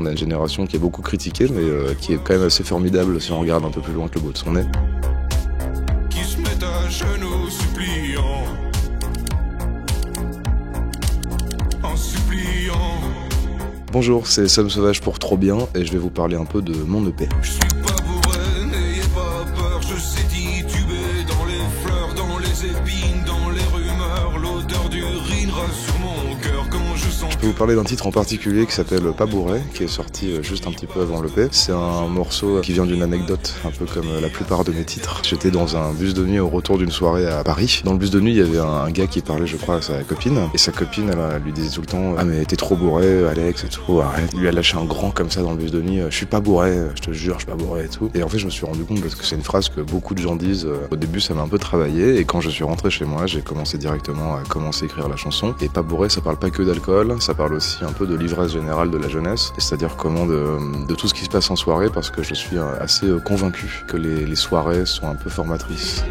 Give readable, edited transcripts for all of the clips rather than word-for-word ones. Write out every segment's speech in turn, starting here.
On a une génération qui est beaucoup critiquée, mais qui est quand même assez formidable si on regarde un peu plus loin que le bout de son nez. Qui se mettent à genoux suppliant, en suppliant. Bonjour, c'est Somme Sauvage pour Trop Bien et je vais vous parler un peu de mon EP. Je suis pas bourré, n'ayez pas peur, je sais tituber dans les fleurs, dans les épines, dans les rumeurs, l'odeur d'urine reste sur mon cœur quand je sens. Je peux vous parler d'un titre en particulier qui s'appelle Pas bourré, qui est sorti juste un petit peu avant l'EP. C'est un morceau qui vient d'une anecdote, un peu comme la plupart de mes titres. J'étais dans un bus de nuit au retour d'une soirée à Paris. Dans le bus de nuit, il y avait un gars qui parlait, je crois, à sa copine. Et sa copine, elle lui disait tout le temps « Ah mais t'es trop bourré, Alex, et tout, arrête. » Lui a lâché un grand comme ça dans le bus de nuit « Je suis pas bourré, je te jure, je suis pas bourré et tout. » Et en fait, je me suis rendu compte parce que c'est une phrase que beaucoup de gens disent. Au début, ça m'a un peu travaillé. Et quand je suis rentré chez moi, j'ai commencé directement à commencer à écrire la chanson. Et Pas bourré, ça parle pas que d'alcool, ça parle aussi un peu de l'ivresse générale de la jeunesse, c'est-à-dire comment de tout ce qui se passe en soirée, parce que je suis assez convaincu que les soirées sont un peu formatrices.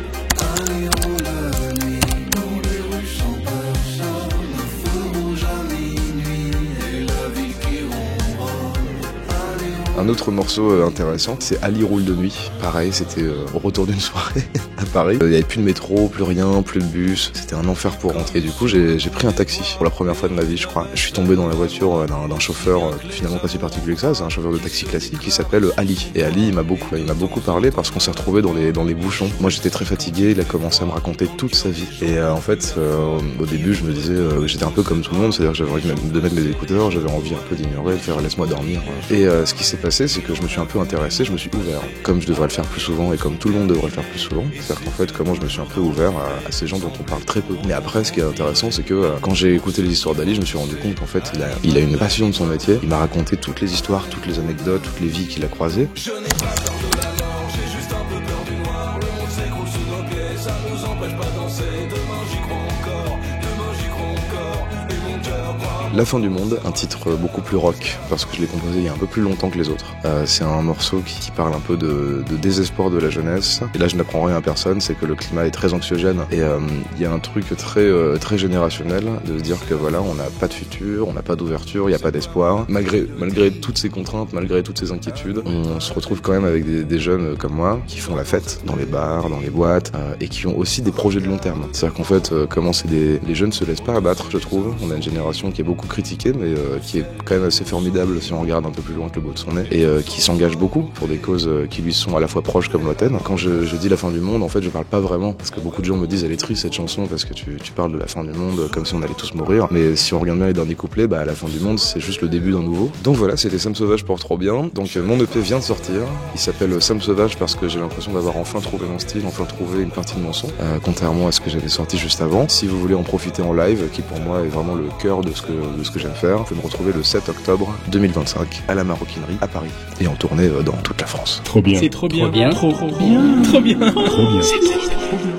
Un autre morceau intéressant, c'est Ali roule de nuit. Pareil, c'était au retour d'une soirée à Paris. Il n'y avait plus de métro, plus rien, plus de bus. C'était un enfer pour rentrer. Et du coup, j'ai pris un taxi pour la première fois de ma vie, je crois. Je suis tombé dans la voiture d'un chauffeur finalement pas si particulier que ça. C'est un chauffeur de taxi classique qui s'appelle Ali. Et Ali, il m'a beaucoup parlé parce qu'on s'est retrouvés dans les bouchons. Moi, j'étais très fatigué. Il a commencé à me raconter toute sa vie. Et en fait, au début, je me disais, j'étais un peu comme tout le monde, c'est-à-dire que j'avais envie de mettre mes écouteurs, j'avais envie un peu d'ignorer, de faire laisse-moi dormir. Et ce qui s'est passé, c'est que je me suis un peu intéressé, je me suis ouvert, comme je devrais le faire plus souvent et comme tout le monde devrait le faire plus souvent. C'est-à-dire qu'en fait, comment je me suis un peu ouvert à ces gens dont on parle très peu. Mais après, ce qui est intéressant, c'est que quand j'ai écouté les histoires d'Ali, je me suis rendu compte qu'en fait, il a une passion de son métier. Il m'a raconté toutes les histoires, toutes les anecdotes, toutes les vies qu'il a croisées. Je n'ai pas peur de la mort, j'ai juste un peu peur du noir. Le monde s'écroule sous nos pieds, ça nous empêche pas de danser. Demain j'y crois encore, et mon cœur croit. La fin du monde, un titre beaucoup plus rock, parce que je l'ai composé il y a un peu plus longtemps que les autres. C'est un morceau qui parle un peu de désespoir de la jeunesse. Et là, je n'apprends rien à personne, c'est que le climat est très anxiogène. Et il y a un truc très générationnel, de se dire que voilà, on n'a pas de futur, on n'a pas d'ouverture, il n'y a pas d'espoir. Malgré toutes ces contraintes, malgré toutes ces inquiétudes, on se retrouve quand même avec des jeunes comme moi, qui font la fête dans les bars, dans les boîtes, et qui ont aussi des projets de long terme. C'est-à-dire qu'en fait, les jeunes se laissent pas abattre, je trouve. On a une génération qui est beaucoup critiquée, mais qui est quand même assez formidable si on regarde un peu plus loin que le bout de son nez, et qui s'engage beaucoup pour des causes qui lui sont à la fois proches comme lointaines. Quand je dis la fin du monde, en fait, je parle pas vraiment, parce que beaucoup de gens me disent elle est triste cette chanson parce que tu parles de la fin du monde comme si on allait tous mourir. Mais si on regarde bien les derniers couplets, à la fin du monde, c'est juste le début d'un nouveau. Donc voilà, c'était Somme Sauvage pour Trop Bien. Donc mon EP vient de sortir. Il s'appelle Somme Sauvage parce que j'ai l'impression d'avoir enfin trouvé mon style, enfin trouvé une partie de mon son, contrairement à ce que j'avais sorti juste avant. Si vous voulez en profiter en live, qui pour moi est vraiment le cœur de ce que j'aime faire, vous pouvez me retrouver le 7 octobre 2025 à la Maroquinerie à Paris et en tournée dans toute la France. Trop bien. C'est trop bien. Trop bien. Trop bien. Trop bien. C'est trop bien.